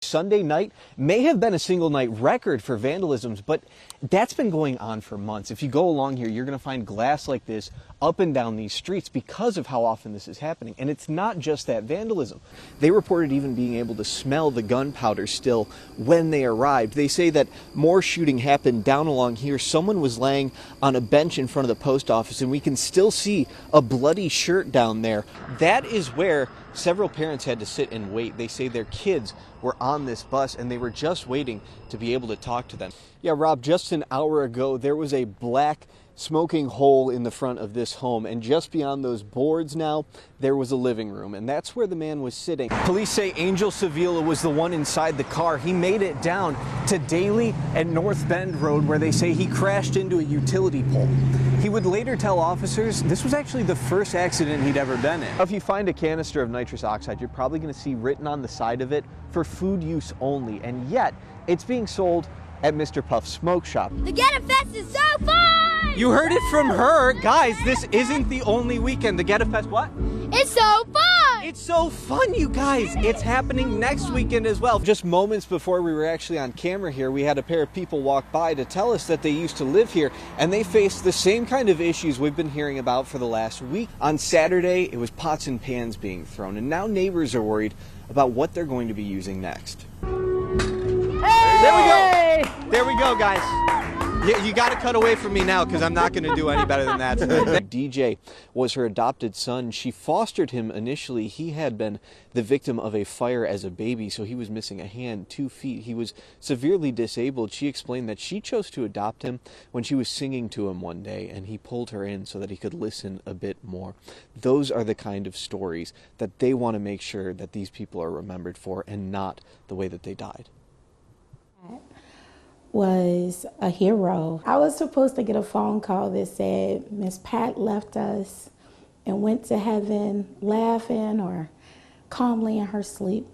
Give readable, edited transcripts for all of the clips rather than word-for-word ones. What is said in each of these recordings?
Sunday night may have been a single night record for vandalisms, but that's been going on for months. If you go along here, you're going to find glass like this up and down these streets because of how often this is happening. And it's not just that vandalism. They reported even being able to smell the gunpowder still when they arrived. They say that more shooting happened down along here. Someone was laying on a bench in front of the post office, and we can still see a bloody shirt down there. That is where several parents had to sit and wait. They say their kids were on this bus and they were just waiting to be able to talk to them. Yeah, Rob, just an hour ago, there was a black smoking hole in the front of this home, and just beyond those boards now, there was a living room, and that's where the man was sitting. Police say Angel Sevilla was the one inside the car. He made it down to Daly and North Bend Road, where they say he crashed into a utility pole. He would later tell officers this was actually the first accident he'd ever been in. If you find a canister of nitrous oxide, you're probably going to see written on the side of it, for food use only, and yet it's being sold at Mr. Puff's Smoke Shop. The Ghetto Fest is so fun! You heard it from her. Guys, this isn't the only weekend. The Ghetto Fest, what? It's so fun! It's so fun, you guys. It's happening next weekend as well. Just moments before we were actually on camera here, we had a pair of people walk by to tell us that they used to live here, and they faced the same kind of issues we've been hearing about for the last week. On Saturday, it was pots and pans being thrown, and now neighbors are worried about what they're going to be using next. Hey! There we go. There we go, guys. You got to cut away from me now because I'm not going to do any better than that. DJ was her adopted son. She fostered him initially. He had been the victim of a fire as a baby, so he was missing a hand, 2 feet. He was severely disabled. She explained that she chose to adopt him when she was singing to him one day, and he pulled her in so that he could listen a bit more. Those are the kind of stories that they want to make sure that these people are remembered for, and not the way that they died. Was a hero. I was supposed to get a phone call that said Miss Pat left us and went to heaven laughing or calmly in her sleep.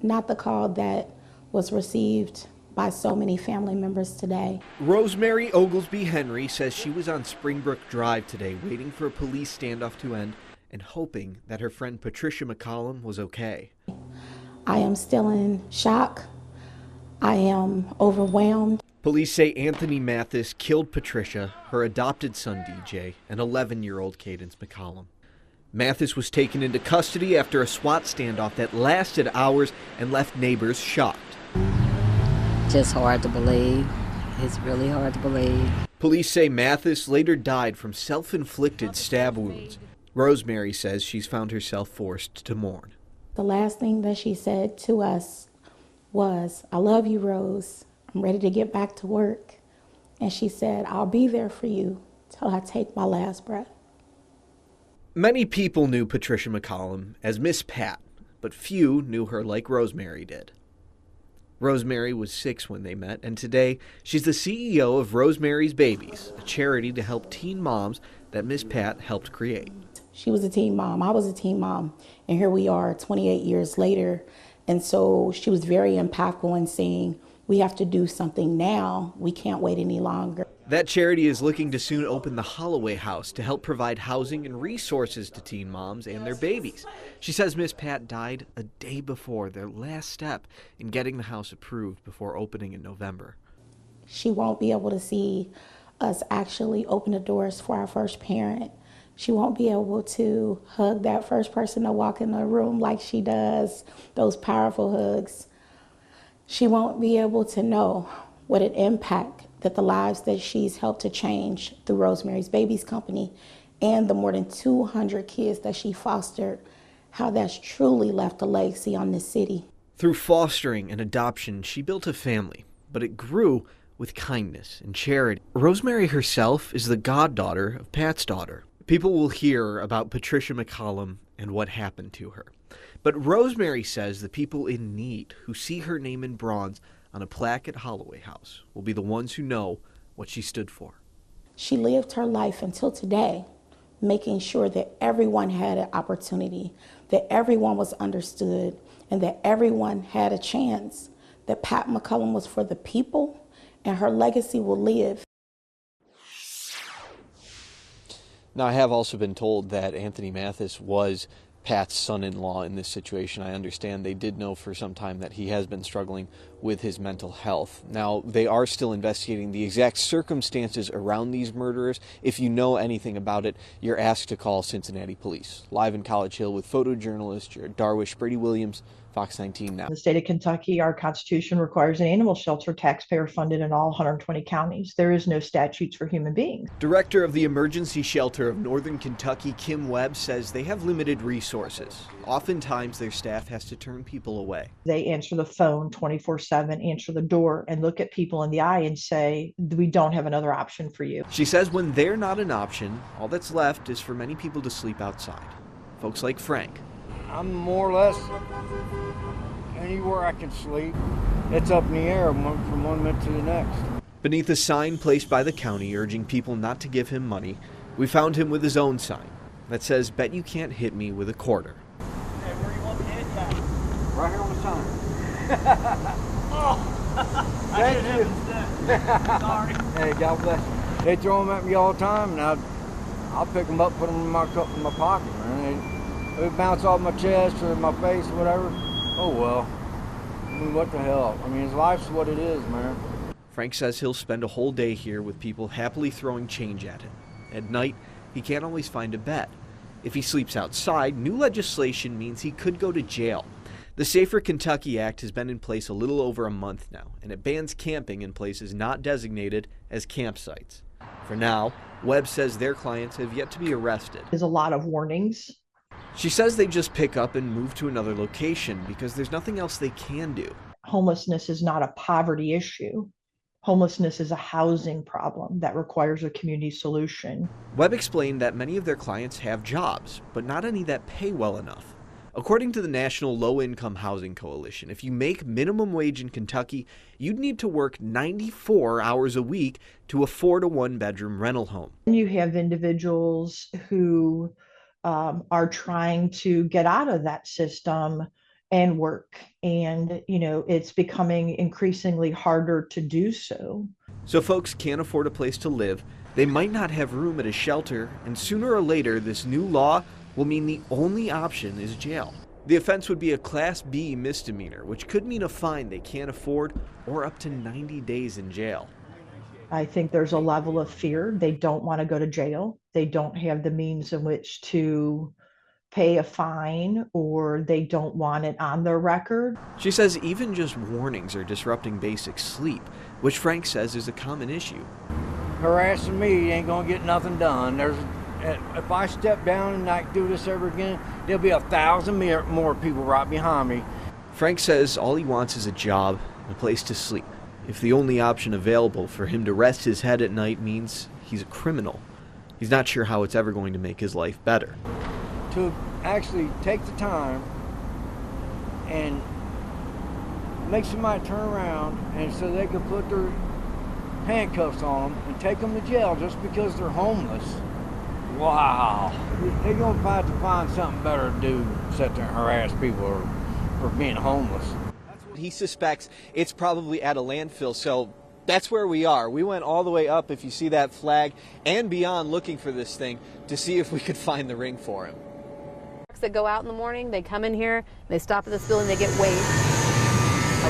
Not the call that was received by so many family members today. Rosemary Oglesby Henry says she was on Springbrook Drive today waiting for a police standoff to end and hoping that her friend Patricia McCollum was okay. I am still in shock. I am overwhelmed. Police say Anthony Mathis killed Patricia, her adopted son DJ, and 11-year-old Cadence McCollum. Mathis was taken into custody after a SWAT standoff that lasted hours and left neighbors shocked. Just hard to believe. It's really hard to believe. Police say Mathis later died from self-inflicted stab wounds. Rosemary says she's found herself forced to mourn. The last thing that she said to us was, "I love you, Rose. I'm ready to get back to work." And she said, "I'll be there for you till I take my last breath." Many people knew Patricia McCollum as Miss Pat, but few knew her like Rosemary did. Rosemary was 6 when they met, and today she's the CEO of Rosemary's Babies, a charity to help teen moms that Miss Pat helped create. She was a teen mom. I was a teen mom. And here we are 28 years later. And so she was very impactful in saying, we have to do something now. We can't wait any longer. That charity is looking to soon open the Holloway House to help provide housing and resources to teen moms and their babies. She says Miss Pat died a day before their last step in getting the house approved before opening in November. She won't be able to see us actually open the doors for our first parent. She won't be able to hug that first person to walk in the room like she does, those powerful hugs. She won't be able to know what an impact that the lives that she's helped to change through Rosemary's Babies Company and the more than 200 kids that she fostered, how that's truly left a legacy on this city. Through fostering and adoption, she built a family, but it grew with kindness and charity. Rosemary herself is the goddaughter of Pat's daughter. People will hear about Patricia McCollum and what happened to her. But Rosemary says the people in need who see her name in bronze on a plaque at Holloway House will be the ones who know what she stood for. She lived her life until today, making sure that everyone had an opportunity, that everyone was understood, and that everyone had a chance, that Pat McCollum was for the people, and her legacy will live. Now, I have also been told that Anthony Mathis was Pat's son-in-law in this situation. I understand they did know for some time that he has been struggling with his mental health. Now, they are still investigating the exact circumstances around these murderers. If you know anything about it, you're asked to call Cincinnati Police. Live in College Hill with photojournalist Jared Darwish, Brady Williams, Fox 19 Now. In the state of Kentucky, our Constitution requires an animal shelter taxpayer funded in all 120 counties. There is no statutes for human beings. Director of the Emergency Shelter of Northern Kentucky, Kim Webb, says they have limited resources. Oftentimes, their staff has to turn people away. They answer the phone 24/7, answer the door, and look at people in the eye and say, we don't have another option for you. She says when they're not an option, all that's left is for many people to sleep outside. Folks like Frank. I'm more or less anywhere I can sleep. It's up in the air from one minute to the next. Beneath a sign placed by the county urging people not to give him money, we found him with his own sign that says, "Bet you can't hit me with a quarter." Hey, where you want me to hit that? Right here on the sign. Oh! Thank you. Sorry. Hey, God bless you. They throw them at me all the time, and I'll pick them up, put them in my pocket, man. They bounce off my chest or my face or whatever. Oh well. I mean, what the hell? I mean, life's what it is, man. Frank says he'll spend a whole day here with people happily throwing change at him. At night, he can't always find a bed. If he sleeps outside, new legislation means he could go to jail. The Safer Kentucky Act has been in place a little over a month now, and it bans camping in places not designated as campsites. For now, Webb says their clients have yet to be arrested. There's a lot of warnings. She says they just pick up and move to another location because there's nothing else they can do. Homelessness is not a poverty issue. Homelessness is a housing problem that requires a community solution. Webb explained that many of their clients have jobs, but not any that pay well enough. According to the National Low-Income Housing Coalition, if you make minimum wage in Kentucky, you'd need to work 94 hours a week to afford a one-bedroom rental home. You have individuals who are trying to get out of that system and work. And, it's becoming increasingly harder to do so. So folks can't afford a place to live, they might not have room at a shelter, and sooner or later this new law will mean the only option is jail. The offense would be a Class B misdemeanor, which could mean a fine they can't afford or up to 90 days in jail. I think there's a level of fear. They don't want to go to jail. They don't have the means in which to pay a fine, or they don't want it on their record. She says even just warnings are disrupting basic sleep, which Frank says is a common issue. Harassing me ain't gonna get nothing done. If I step down and I do this ever again, there'll be 1,000 more people right behind me. Frank says all he wants is a job and a place to sleep. If the only option available for him to rest his head at night means he's a criminal, he's not sure how it's ever going to make his life better. To actually take the time and make somebody turn around and so they can put their handcuffs on them and take them to jail just because they're homeless. Wow. They're going to have to find something better to do than sit there and harass people for being homeless. He suspects it's probably at a landfill, so that's where we are. We went all the way up, if you see that flag, and beyond looking for this thing to see if we could find the ring for him. That go out in the morning, they come in here, they stop at this building, they get waste.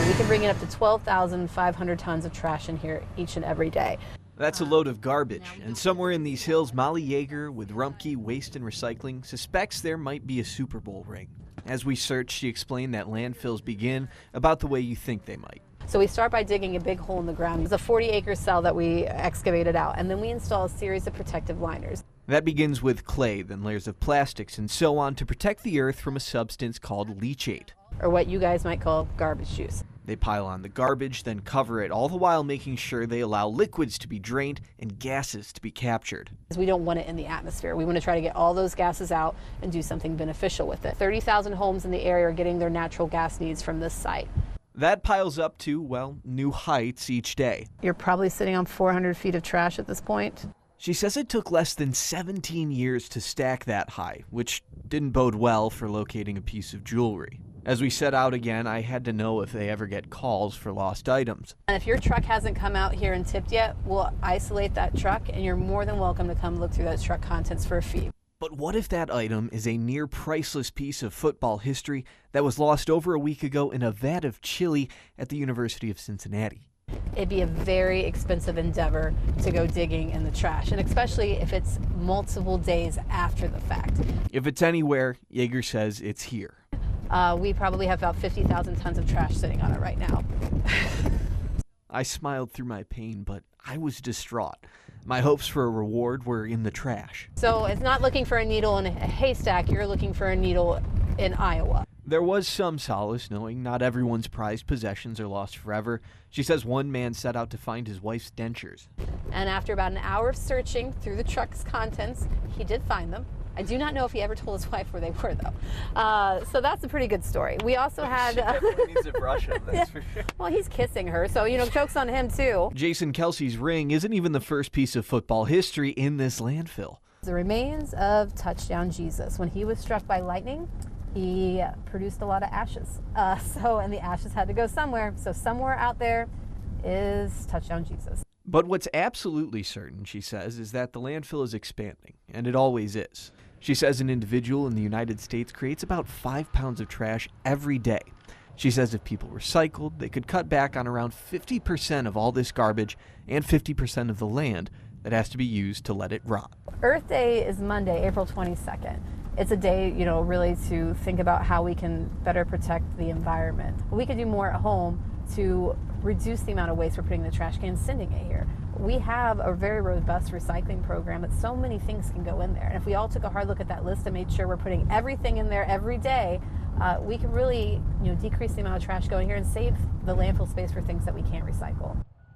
We can bring in up to 12,500 tons of trash in here each and every day. That's a load of garbage, and somewhere in these hills, Molly Yeager with Rumpke Waste and Recycling suspects there might be a Super Bowl ring. As we search, she explained that landfills begin about the way you think they might. So we start by digging a big hole in the ground. It's a 40-acre cell that we excavated out, and then we install a series of protective liners. That begins with clay, then layers of plastics, and so on to protect the earth from a substance called leachate, or what you guys might call garbage juice. They pile on the garbage, then cover it, all the while making sure they allow liquids to be drained and gases to be captured. We don't want it in the atmosphere. We want to try to get all those gases out and do something beneficial with it. 30,000 homes in the area are getting their natural gas needs from this site. That piles up to, well, new heights each day. You're probably sitting on 400 feet of trash at this point. She says it took less than 17 years to stack that high, which didn't bode well for locating a piece of jewelry. As we set out again, I had to know if they ever get calls for lost items. And if your truck hasn't come out here and tipped yet, we'll isolate that truck, and you're more than welcome to come look through those truck contents for a fee. But what if that item is a near priceless piece of football history that was lost over a week ago in a vat of chili at the University of Cincinnati? It'd be a very expensive endeavor to go digging in the trash, and especially if it's multiple days after the fact. If it's anywhere, Yeager says it's here. We probably have about 50,000 tons of trash sitting on it right now. I smiled through my pain, but I was distraught. My hopes for a reward were in the trash. So it's not looking for a needle in a haystack, you're looking for a needle in Iowa. There was some solace knowing not everyone's prized possessions are lost forever. She says one man set out to find his wife's dentures. And after about an hour of searching through the truck's contents, he did find them. I do not know if he ever told his wife where they were, though. So that's a pretty good story. We also had... She definitely needs to brush him, that's for sure. Well, he's kissing her, so, joke's on him, too. Jason Kelsey's ring isn't even the first piece of football history in this landfill. The remains of Touchdown Jesus. When he was struck by lightning, he produced a lot of ashes. And the ashes had to go somewhere. So somewhere out there is Touchdown Jesus. But what's absolutely certain, she says, is that the landfill is expanding, and it always is. She says an individual in the United States creates about 5 pounds of trash every day. She says if people recycled, they could cut back on around 50% of all this garbage and 50% of the land that has to be used to let it rot. Earth Day is Monday, April 22nd. It's a day, really to think about how we can better protect the environment. We could do more at home to reduce the amount of waste we're putting in the trash can and sending it here. We have a very robust recycling program, but so many things can go in there. And if we all took a hard look at that list and made sure we're putting everything in there every day, we can really decrease the amount of trash going here and save the landfill space for things that we can't recycle.